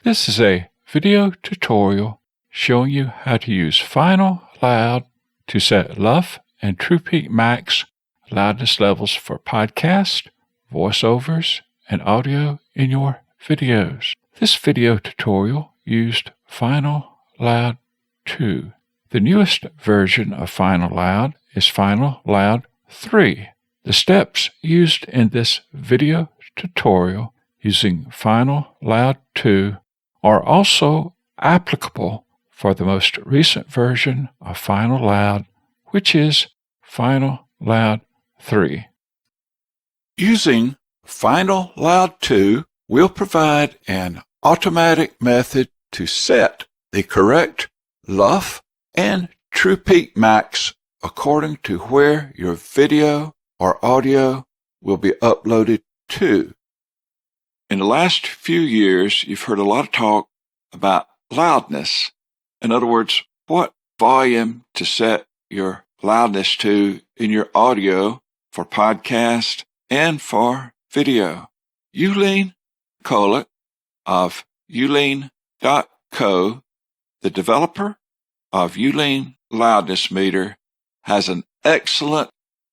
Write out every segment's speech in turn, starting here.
This is a video tutorial showing you how to use FinalLoud to set LUF and True Peak Max loudness levels for podcast, voiceovers, and audio in your videos. This video tutorial used FinalLoud 2. The newest version of FinalLoud is FinalLoud 3. The steps used in this video tutorial using FinalLoud 2 are also applicable for the most recent version of FinalLoud, which is FinalLoud 3. Using FinalLoud 2 will provide an automatic method to set the correct LUF and True Peak Max according to where your video or audio will be uploaded to. In the last few years, you've heard a lot of talk about loudness. In other words, what volume to set your loudness to in your audio for podcast and for video. YouLean Kolek of YouLean.co, the developer of YouLean Loudness Meter, has an excellent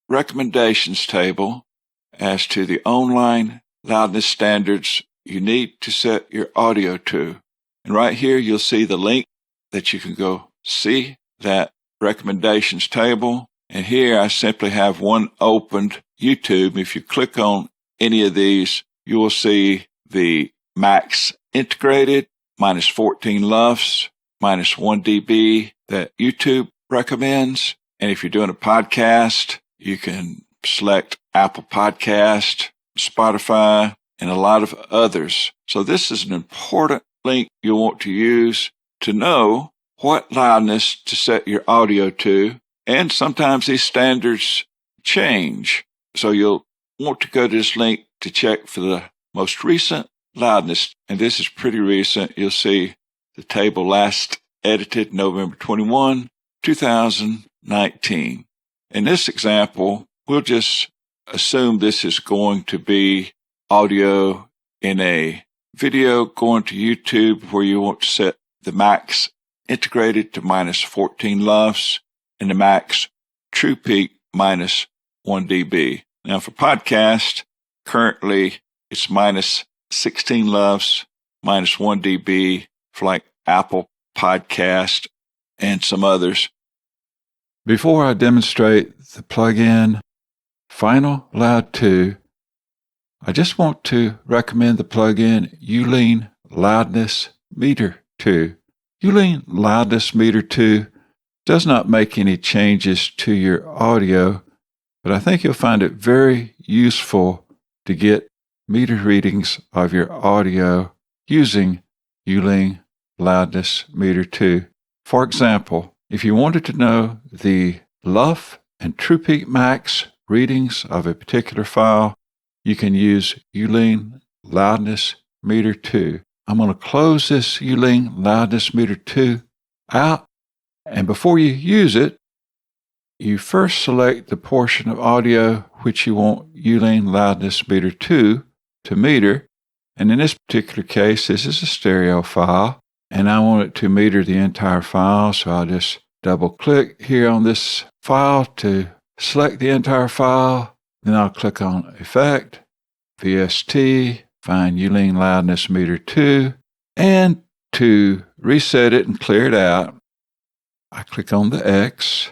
recommendations table as to the online loudness standards you need to set your audio to. And right here you'll see the link that you can go see that recommendations table. And here I simply have one opened, YouTube. If you click on any of these, you will see the max integrated, minus 14 LUFs, minus 1 dB that YouTube recommends. And if you're doing a podcast, you can select Apple Podcast, Spotify, and a lot of others. So this is an important link you'll want to use to know what loudness to set your audio to. And sometimes these standards change. So you'll want to go to this link to check for the most recent loudness. And this is pretty recent. You'll see the table last edited November 21, 2019. In this example, we'll just assume this is going to be audio in a video going to YouTube where you want to set the max integrated to minus 14 LUFs and the max True Peak minus 1 dB. Now for podcast, currently it's minus 16 LUFs, minus 1 dB for like Apple Podcast and some others. Before I demonstrate the plugin FinalLoud 2, I just want to recommend the plugin YouLean Loudness Meter 2. YouLean Loudness Meter 2 does not make any changes to your audio, but I think you'll find it very useful to get meter readings of your audio using YouLean Loudness Meter 2. For example, if you wanted to know the LUF and True Peak Max readings of a particular file, you can use YouLean Loudness Meter 2. I'm going to close this YouLean Loudness Meter 2 out, and before you use it, you first select the portion of audio which you want YouLean Loudness Meter 2 to meter, and in this particular case, this is a stereo file, and I want it to meter the entire file, so I'll just double-click here on this file to select the entire file. Then I'll click on Effect, VST, find YouLean Loudness Meter 2, and to reset it and clear it out, I click on the X,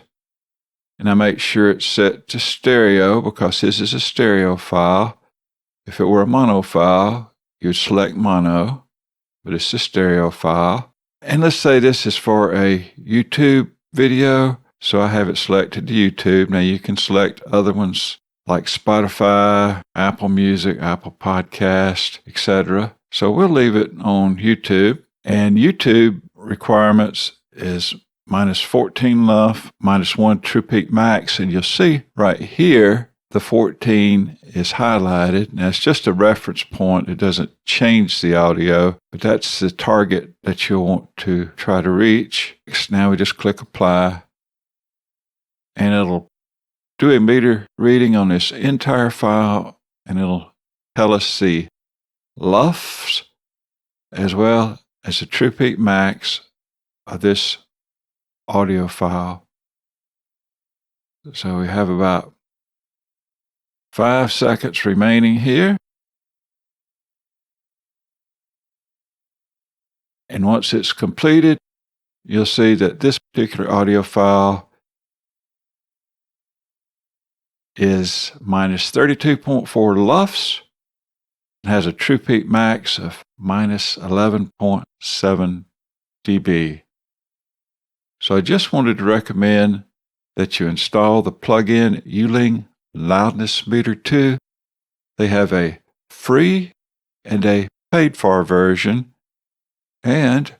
and I make sure it's set to stereo because this is a stereo file. If it were a mono file, you'd select mono, but it's a stereo file. And let's say this is for a YouTube video, so I have it selected to YouTube. Now you can select other ones like Spotify, Apple Music, Apple Podcast, etc. So we'll leave it on YouTube. And YouTube requirements is minus 14 LUF, minus 1 True Peak Max. And you'll see right here, the 14 is highlighted. Now it's just a reference point. It doesn't change the audio, but that's the target that you'll want to try to reach. Now we just click Apply, and it'll do a meter reading on this entire file, and it'll tell us the LUFs as well as a true peak max of this audio file. So we have about 5 seconds remaining here. And once it's completed, you'll see that this particular audio file is minus 32.4 LUFS and has a true peak max of minus 11.7 dB. So I just wanted to recommend that you install the plugin YouLean Loudness Meter 2. They have a free and a paid-for version, and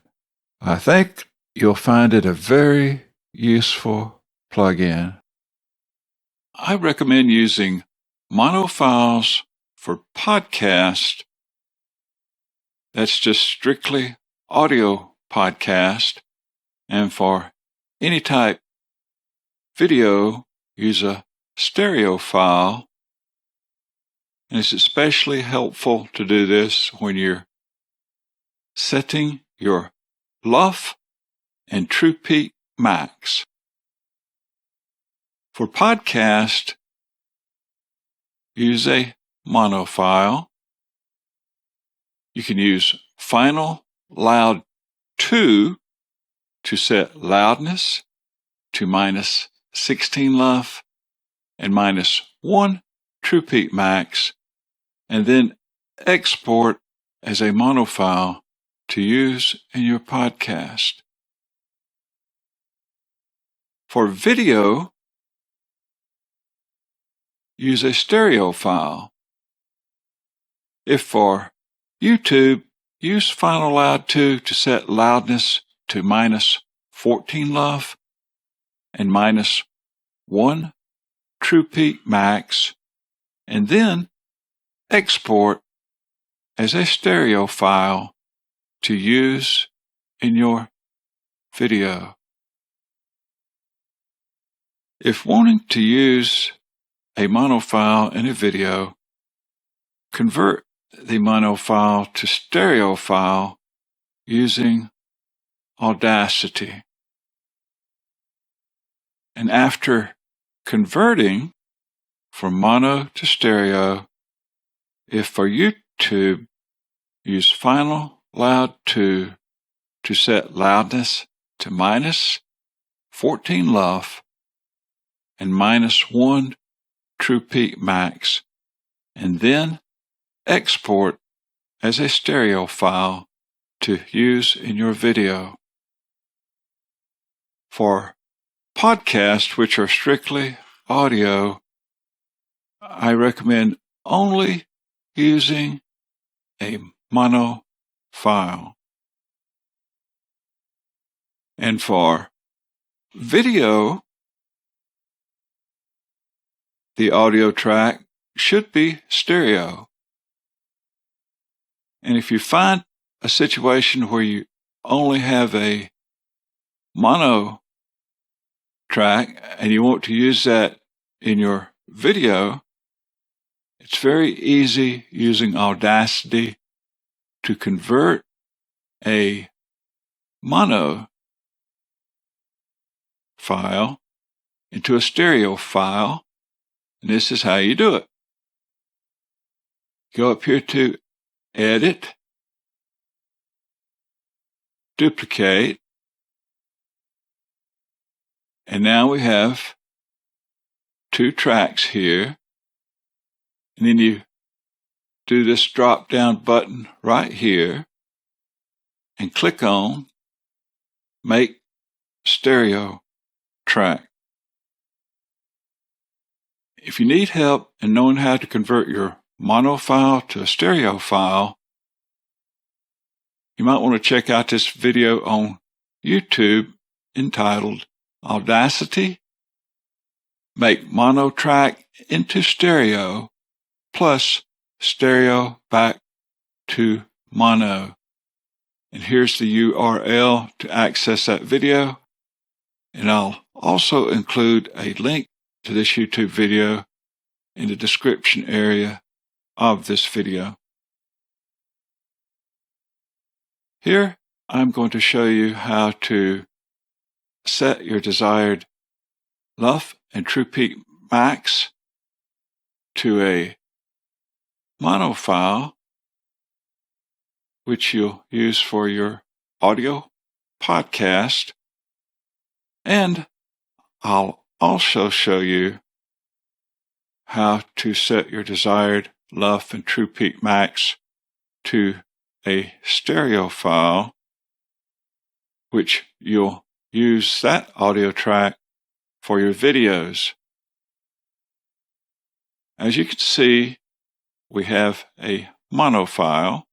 I think you'll find it a very useful plugin. I recommend using mono files for podcast. That's just strictly audio podcast. And for any type video, use a stereo file. And it's especially helpful to do this when you're setting your LUF and true peak max. For podcast, use a mono file. You can use FinalLoud 2 to set loudness to minus 16 LUF and minus 1 true peak max, and then export as a mono file to use in your podcast. For video, use a stereo file. If for YouTube, use FinalLoud 2 to set loudness to minus 14 LUF and minus 1 true peak max, and then export as a stereo file to use in your video. If wanting to use a mono file in a video, convert the mono file to stereo file using Audacity. And after converting from mono to stereo, if for YouTube, use FinalLoud 2 to set loudness to minus 14 LUF and minus 1 true peak max, and then export as a stereo file to use in your video. For podcasts, which are strictly audio, I recommend only using a mono file. And for video, the audio track should be stereo. And if you find a situation where you only have a mono track and you want to use that in your video, it's very easy using Audacity to convert a mono file into a stereo file. And this is how you do it. Go up here to Edit, Duplicate, and now we have 2 tracks here. And then you do this drop-down button right here and click on Make Stereo Track. If you need help in knowing how to convert your mono file to a stereo file, you might want to check out this video on YouTube entitled Audacity, Make Mono Track into Stereo plus Stereo Back to Mono. And here's the URL to access that video. And I'll also include a link to this YouTube video in the description area of this video. Here I'm going to show you how to set your desired LUF and True Peak Max to a mono file, which you'll use for your audio podcast. And I'll also show you how to set your desired LUF and True Peak Max to a stereo file, which you'll use that audio track for your videos. As you can see, we have a mono file.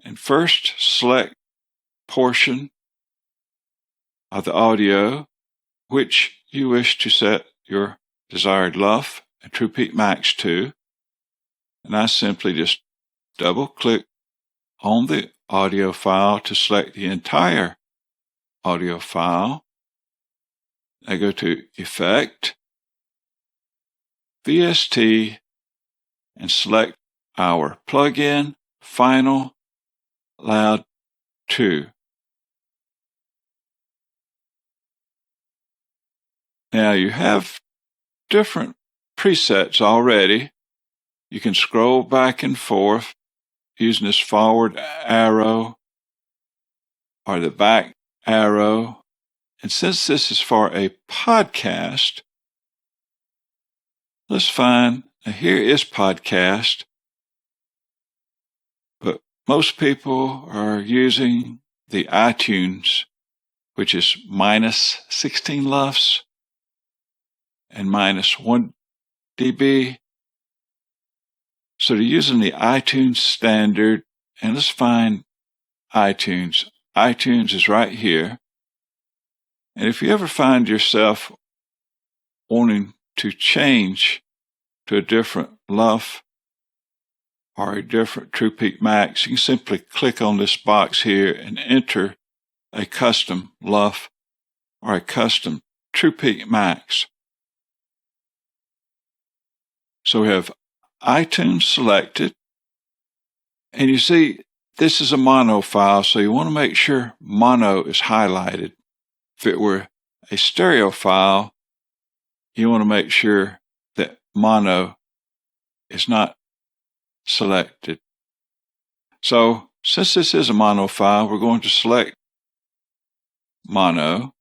And first, select portion of the audio which you wish to set your desired LUF and True Peak Max to. And I simply just double-click on the audio file to select the entire audio file. I go to Effect, VST, and select our plugin, FinalLoud 2. Now you have different presets already. You can scroll back and forth using this forward arrow or the back arrow. And since this is for a podcast, let's find, here is podcast, but most people are using the iTunes, which is minus 16 LUFs and minus 1 dB. So they're using the iTunes standard, and let's find iTunes. iTunes is right here. And if you ever find yourself wanting to change to a different LUF or a different True Peak Max, you can simply click on this box here and enter a custom LUF or a custom True Peak Max. So we have iTunes selected, and you see this is a mono file, so you want to make sure mono is highlighted. If it were a stereo file, you want to make sure that mono is not selected. So since this is a mono file, we're going to select mono.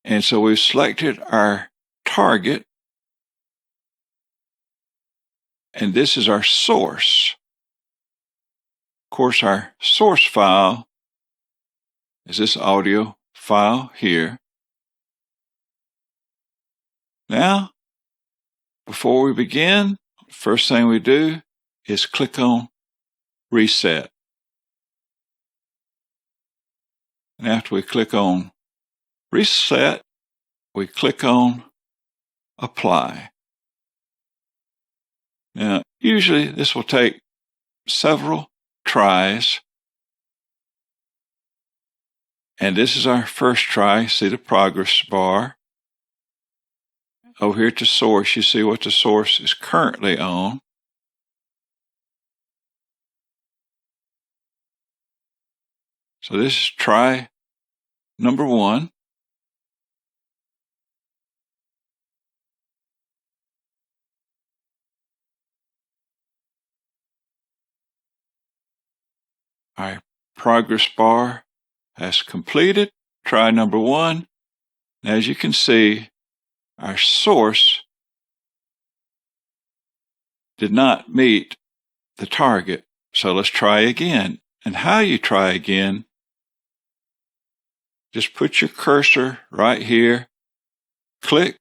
And so we've selected our target, and this is our source. Of course, our source file is this audio file here. Now, before we begin, the first thing we do is click on Reset. And after we click on Reset, we click on Apply. Now, usually this will take several tries. And this is our first try. See the progress bar. Over here to source, you see what the source is currently on. So this is try number 1. Our progress bar has completed try number 1. And as you can see, our source did not meet the target. So let's try again. And how you try again, just put your cursor right here, click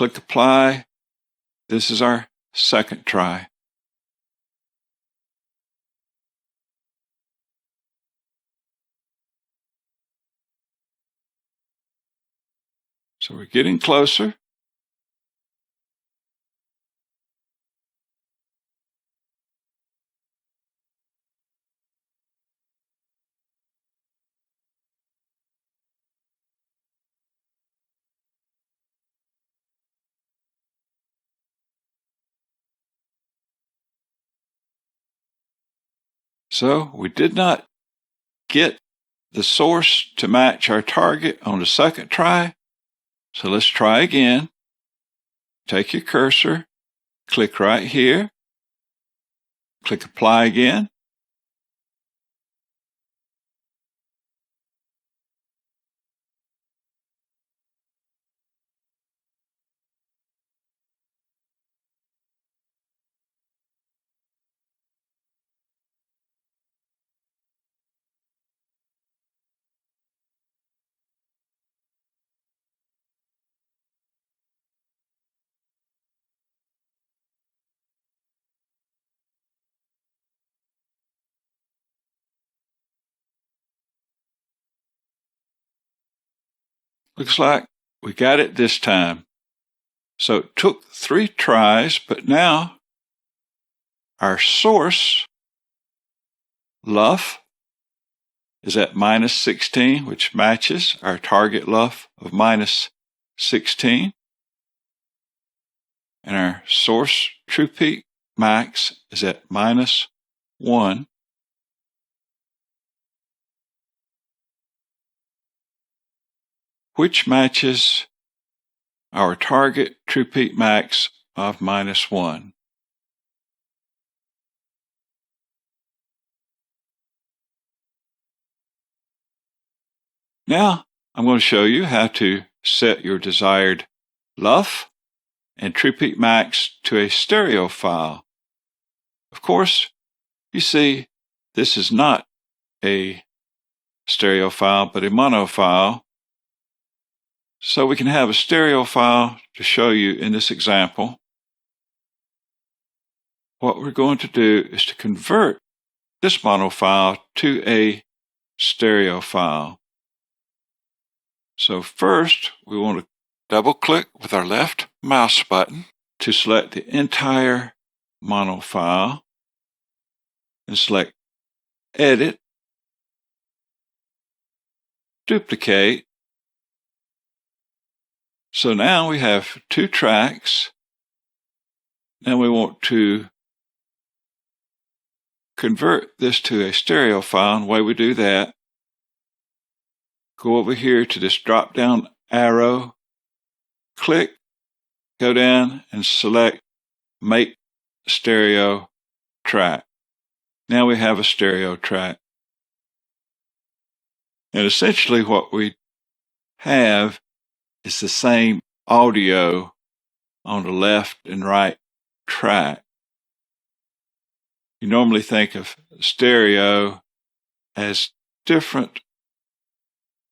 Apply. This is our second try. So we're getting closer. So we did not get the source to match our target on the second try. So let's try again. Take your cursor, click right here, click apply again. Looks like we got it this time. So it took 3 tries, but now our source, LUF, is at minus 16, which matches our target LUF of minus 16. And our source true peak max is at minus 1. Which matches our target true peak max of minus 1. Now, I'm going to show you how to set your desired LUF and true peak max to a stereo file. Of course, you see this is not a stereo file, but a mono file. So we can have a stereo file to show you in this example. What we're going to do is to convert this mono file to a stereo file. So first, we want to double-click with our left mouse button to select the entire mono file and select Edit, Duplicate. So now we have 2 tracks. Now we want to convert this to a stereo file, and the way we do that, go over here to this drop-down arrow, click, go down and select Make Stereo Track. Now we have a stereo track. And essentially what we have is the same audio on the left and right track. You normally think of stereo as different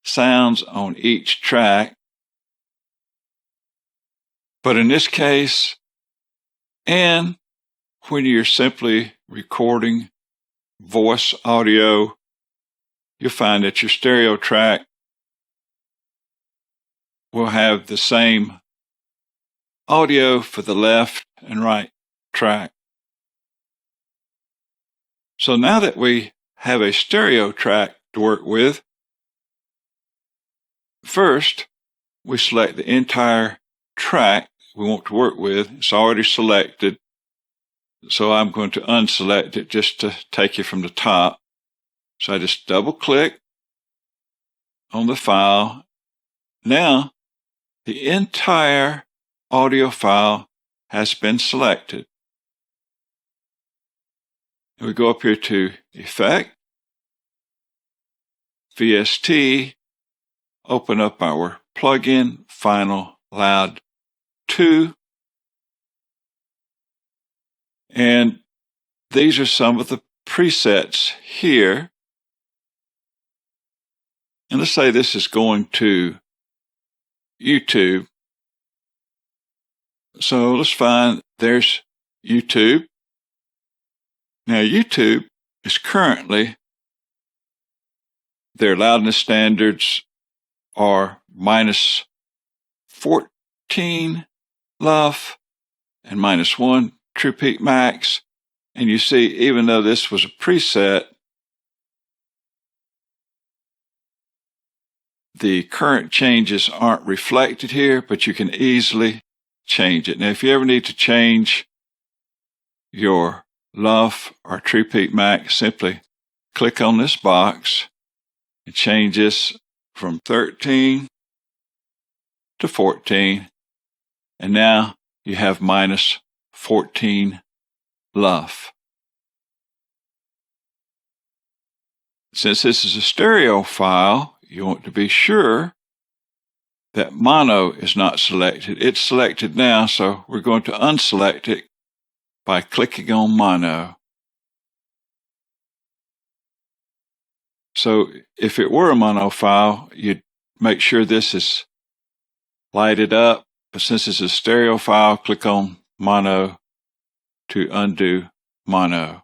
sounds on each track. But in this case, and when you're simply recording voice audio, you'll find that your stereo track will have the same audio for the left and right track. So now that we have a stereo track to work with, first we select the entire track we want to work with. It's already selected, so I'm going to unselect it just to take you from the top. So I just double click on the file. Now the entire audio file has been selected. And we go up here to Effect, VST, open up our plugin, FinalLoud 2. And these are some of the presets here. And let's say this is going to YouTube. So let's find there's YouTube. Now YouTube is currently, their loudness standards are minus 14 LUF and minus 1 true peak max. And you see, even though this was a preset, the current changes aren't reflected here, but you can easily change it. Now, if you ever need to change your LUF or true peak max, simply click on this box and change this from 13 to 14, and now you have minus 14 LUF. Since this is a stereo file, you want to be sure that mono is not selected. It's selected now, so we're going to unselect it by clicking on mono. So if it were a mono file, you'd make sure this is lighted up, but since it's a stereo file, click on mono to undo mono.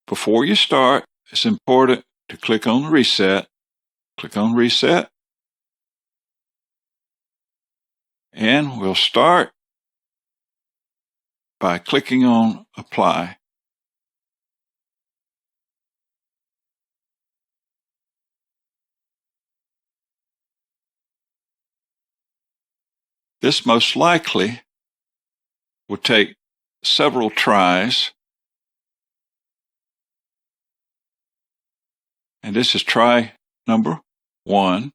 Before you start, it's important to click on reset. Click on reset, and we'll start by clicking on apply. This most likely will take several tries, and this is try number 1.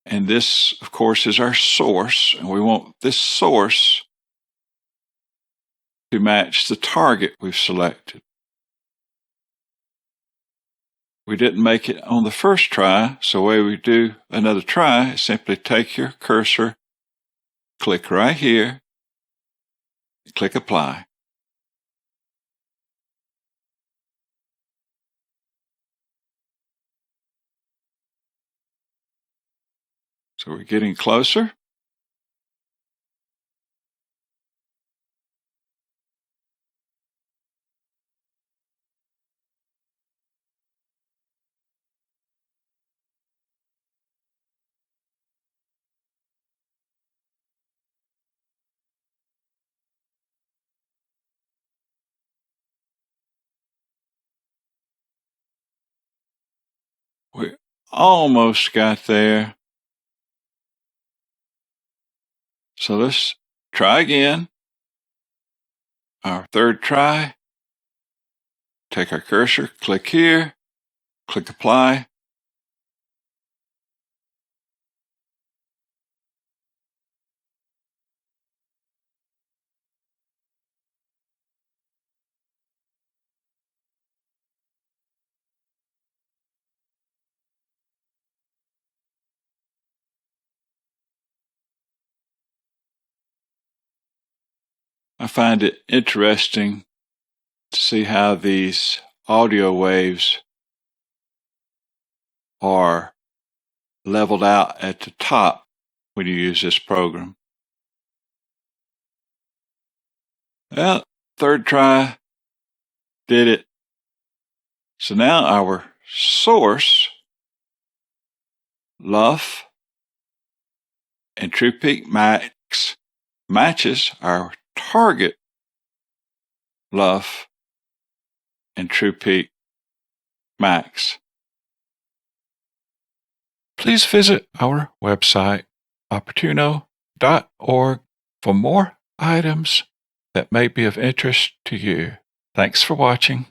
And this, of course, is our source, and we want this source to match the target we've selected. We didn't make it on the first try, so the way we do another try is simply take your cursor, click right here, click apply. So we're getting closer. We almost got there. So let's try again. Our third try. Take our cursor, click here, click apply. I find it interesting to see how these audio waves are leveled out at the top when you use this program. Well, third try did it. So now our source, LUF, and True Peak Max matches our target LUF and True Peak Max. Please visit our website, opportuno.org, for more items that may be of interest to you. Thanks for watching.